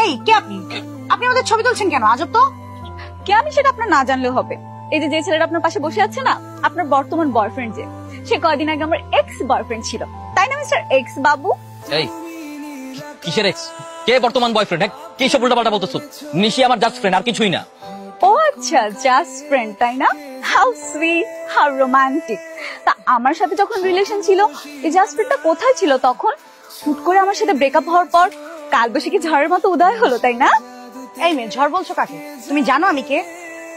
এই কে আপনি? আপনি আমাদের ছবি তুলছেন কেন? আজব তো। কে আমি সেটা আপনার না জানলেও হবে। এই যে ছেলেটা আপনার পাশে বসে আছে না, আপনার বর্তমান বয়ফ্রেন্ড, যে সে কয়দিন আগে আমার এক্স বয়ফ্রেন্ড ছিল, তাই না মিস্টার এক্স বাবু? এই কিসের এক্স? কে বর্তমান বয়ফ্রেন্ড? কি সব উল্টাপাল্টা বলতেছো? নিশি আমার জাস্ট ফ্রেন্ড, আর কিছুই না। ও আচ্ছা, জাস্ট ফ্রেন্ড, তাই না? How sweet, how romantic. তা আমার সাথে যখন রিলেশন ছিল, এই জাস্ট ফ্রেন্ডটা কোথায় ছিল তখন? হুট করে আমার সাথে ব্রেকআপ হওয়ার পর কালবৈশাখী ঝড়ের মতো উদয় হলো, তাই না? এই মেয়ে, ঝড় বলছো কাকে? তুমি জানো আমি কে?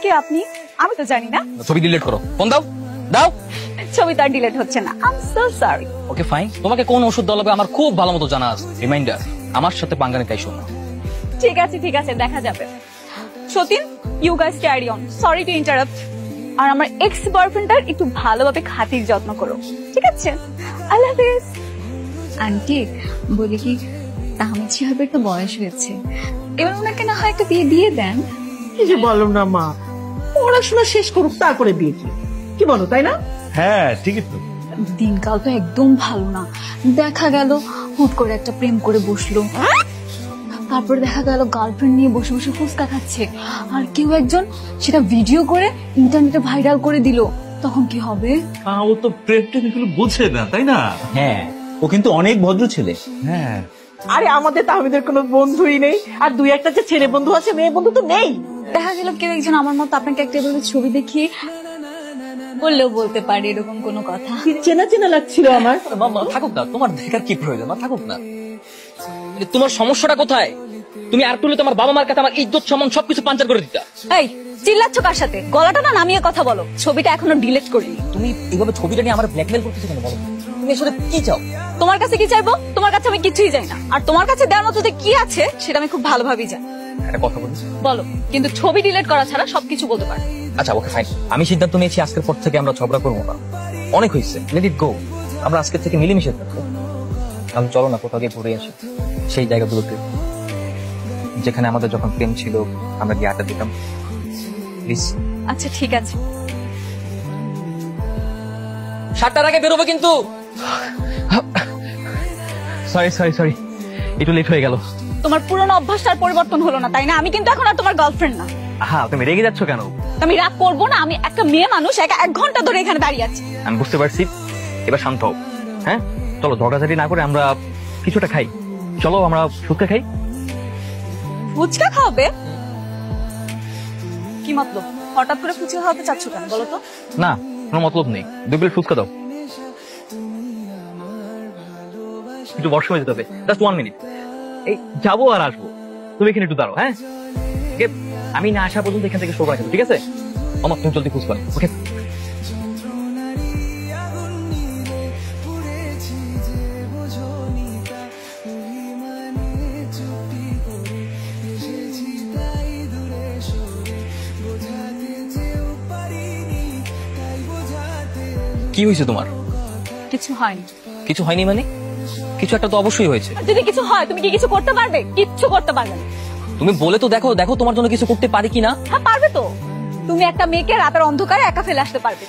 কে আপনি? আমি তো জানি না। ছবি ডিলিট করো, ফোন দাও দাও। ছবি তো আর ডিলিট হচ্ছে না। I am so sorry. Okay fine, তোমাকে কোন ওষুধ দেওয়া লাগবে আমার খুব ভালো মতো জানা আছে। রিমাইন্ডার, আমার সাথে পাঙ্গা নিতে আইসো না। ঠিক আছে, দেখা যাবে। সতীন, you guys carry on, sorry to interrupt. আর আমার এক্স বয়ফ্রেন্ডটার একটু ভালোভাবে খাতির যত্ন করো, ঠিক আছে? আল্লাহ হাফেজ। আন্টি বলি কি, তাহমিদ সাহেবের তো বয়স হয়েছে, এবার ওনাকে না হয় একটা বিয়ে দিয়ে দেন। কি যে বলো না মা, পড়াশোনা শেষ করুক তারপরে বিয়ে কি বলো, তাই না? হ্যাঁ ঠিকই তো। দিনকাল তো একদম ভালো না। দেখা গেল হুট করে একটা প্রেম করে বসলো, তারপর দেখা গেল গার্লফ্রেন্ড নিয়ে বসে বসে ফুচকা খাচ্ছে, আর কেউ একজন সেটা ভিডিও করে ইন্টারনেটে ভাইরাল করে দিল, তখন কি হবে? ও তো প্রেম টেম এগুলো বোঝে না, তাই না? হ্যাঁ, ও কিন্তু অনেক ভদ্র ছেলে। হ্যাঁ, আরে আমাদের তাহমিদের কোনো বন্ধুই নেই, আর দুই একটা যে ছেলে বন্ধু আছে, মেয়ে বন্ধু তো নেই। দেখা গেল কেউ একজন আমার মতো আপনাকে একটা এভাবে ছবি দেখিয়ে বললেও বলতে পারে এরকম কোনো কথা। কি চেনা চেনা লাগছিল আমার। থাকুক না, তোমার দেখার কি প্রয়োজন? থাকুক না। তোমার সমস্যাটা কোথায়? তুমি আর তুলে তোমার বাবা মার কাছে আমার ইজ্জত সম্মান সবকিছু পাঞ্চার করে দিতা। এই চিল্লাচ্ছ কার সাথে? গলাটা না নামিয়ে কথা বলো। ছবিটা এখনো ডিলিট করিনি। তুমি এইভাবে ছবিটা নিয়ে আমার ব্ল্যাকমেল করতেছো কেন বলো? তুমি আসলে কি চাও? তোমার কাছে কি চাইবো? তোমার কাছে আমি কিছুই চাই না, আর তোমার কাছে দেওয়ার মতো যে কি আছে সেটা আমি খুব ভালোভাবেই জানি। একটা কথা বলি, বলো, কিন্তু ছবি ডিলিট করা ছাড়া সবকিছু বলতে পারো। আচ্ছা ওকে ফাইন, আমি সিদ্ধান্ত নিয়েছি আজকের পর থেকে আমরা ঝগড়া করবো না। অনেক হয়েছে, লেট ইট গো। আমরা আজকের থেকে মিলেমিশে থাকবো। আমি চলো না কোথাও গিয়ে ঘুরে আসি, সেই জায়গাগুলোতে যেখানে আমাদের যখন প্রেম ছিল আমরা গিয়ে আড্ডা দিতাম, প্লিজ। আচ্ছা ঠিক আছে, 7টার আগে বেরোবো কিন্তু। সরি একটু লেট হয়ে গেল। তোমার পুরনো অভ্যাসটার পরিবর্তন হলো না, তাই না? আমি কিন্তু এখন আর তোমার গার্লফ্রেন্ড না। হ্যাঁ, তুমি রেগে যাচ্ছ কেন? আমি রাগ করবো না, আমি একটা মেয়ে মানুষ, একা 1 ঘন্টা ধরে এখানে দাঁড়িয়ে আছি। আমি বুঝতে পারছি, এবার শান্ত হও। হ্যাঁ চলো, ঝগড়াঝাটি না করে আমরা কিছুটা খাই। চলো আমরা ফুচকা খাই। ফুচকা খাওয়াবে? কি মতলব? হঠাৎ করে ফুচকা খাওয়াতে চাচ্ছ কেন বলো তো? না, কোনো মতলব নেই। 2 প্লেট ফুচকা দাও। একটু ওয়াশরুমে যেতে হবে, জাস্ট 1 মিনিট। এই যাবো আর আসবো, তুমি এখানে একটু দাঁড়াও। হ্যাঁ ওকে, আমি না আসা পর্যন্ত এখান থেকে সরবরাহ করো, ঠিক আছে? আমার তুমি জলদি ফুচকা নাও, ওকে? কি হয়েছে তোমার? কিছু হয়নি। কিছু হয়নি মানে? কিছু একটা তো অবশ্যই হয়েছে। যদি কিছু হয় তুমি কি কিছু করতে পারবে? কিচ্ছু করতে পারবে না। তুমি বলে তো দেখো, দেখো তোমার জন্য কিছু করতে পারি কিনা। হ্যাঁ পারবে তো। তুমি একটা মেয়েকে রাতের অন্ধকারে একা ফেলে আসতে পারবে?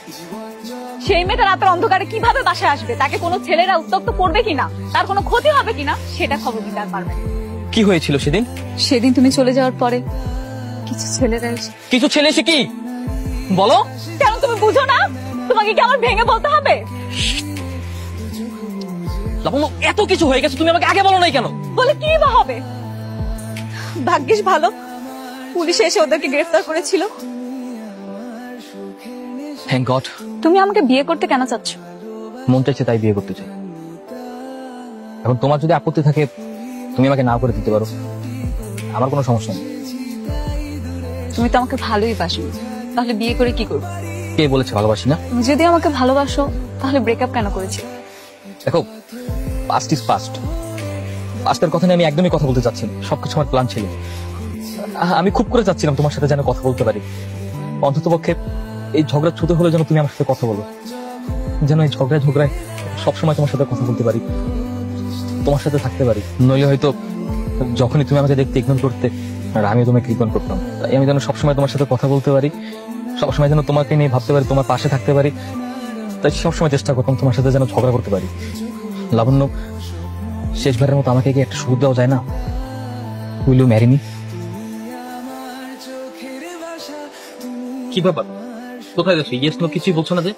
সেই মেয়েটা রাতের অন্ধকারে কিভাবে বাসায় আসবে? তাকে কোনো ছেলেরা উত্ত্যক্ত করবে কিনা, তার কোনো ক্ষতি হবে কিনা, সেটা খবর দিতে আর পারবে না। কি হয়েছিল সেদিন? সেদিন তুমি চলে যাওয়ার পরে কিছু ছেলেরা এসে। কিছু ছেলে এসে কি বলো? কেন তুমি বুঝো না? তোমাকে কি আমার ভেঙে বলতে হবে? লাবণ্য, এত কিছু হয়ে গেছে, তুমি আমাকে আগে বলো নাই কেন? বলে কি বা হবে? ভাগ্যিস ভালো পুলিশ এসে ওদেরকে গ্রেফতার করেছিল। Thank god. তুমি আমাকে বিয়ে করতে কেন চাচ্ছ? মন চাইছে তাই বিয়ে করতে চাই। এখন তোমার যদি আপত্তি থাকে তুমি আমাকে না করে দিতে পারো, আমার কোনো সমস্যা নেই। তুমি তো আমাকে ভালোই বাসো, তাহলে বিয়ে করে কি করবে? কে বলেছে ভালোবাসি না? তুমি যদি আমাকে ভালোবাসো তাহলে ব্রেকআপ কেন করেছি? দেখো, পাস্ট ইজ পাস্ট। পাস্টের কথা নিয়ে আমি একদমই কথা বলতে চাচ্ছি না। সবকিছু আমার প্ল্যান ছিল। আমি খুব করে চাচ্ছিলাম তোমার সাথে যেন কথা বলতে পারি। অন্তত পক্ষে এই ঝগড়া ছুতে হলে যেন তুমি আমার সাথে কথা বলো, যেন এই ঝগড়ায় সবসময় তোমার সাথে কথা বলতে পারি, তোমার সাথে থাকতে পারি। নইলে হয়তো যখনই তুমি আমাকে দেখতে ইগনোর করতে আর আমি তোমাকে ইগনোর করতাম। তাই আমি যেন সবসময় তোমার সাথে কথা বলতে পারি, সবসময় যেন তোমাকে নিয়ে ভাবতে পারি, তোমার পাশে থাকতে পারি। তাই সবসময় চেষ্টা করতাম তোমার সাথে যেন ঝগড়া করতে পারি। লাবণ্য, শেষবারের মতো আমাকে কি একটা সুযোগ দেওয়া যায় না? Will you marry me? কি ব্যাপার, কোথায় যাচ্ছ? ইয়েস নো কিছুই বলছো না যে?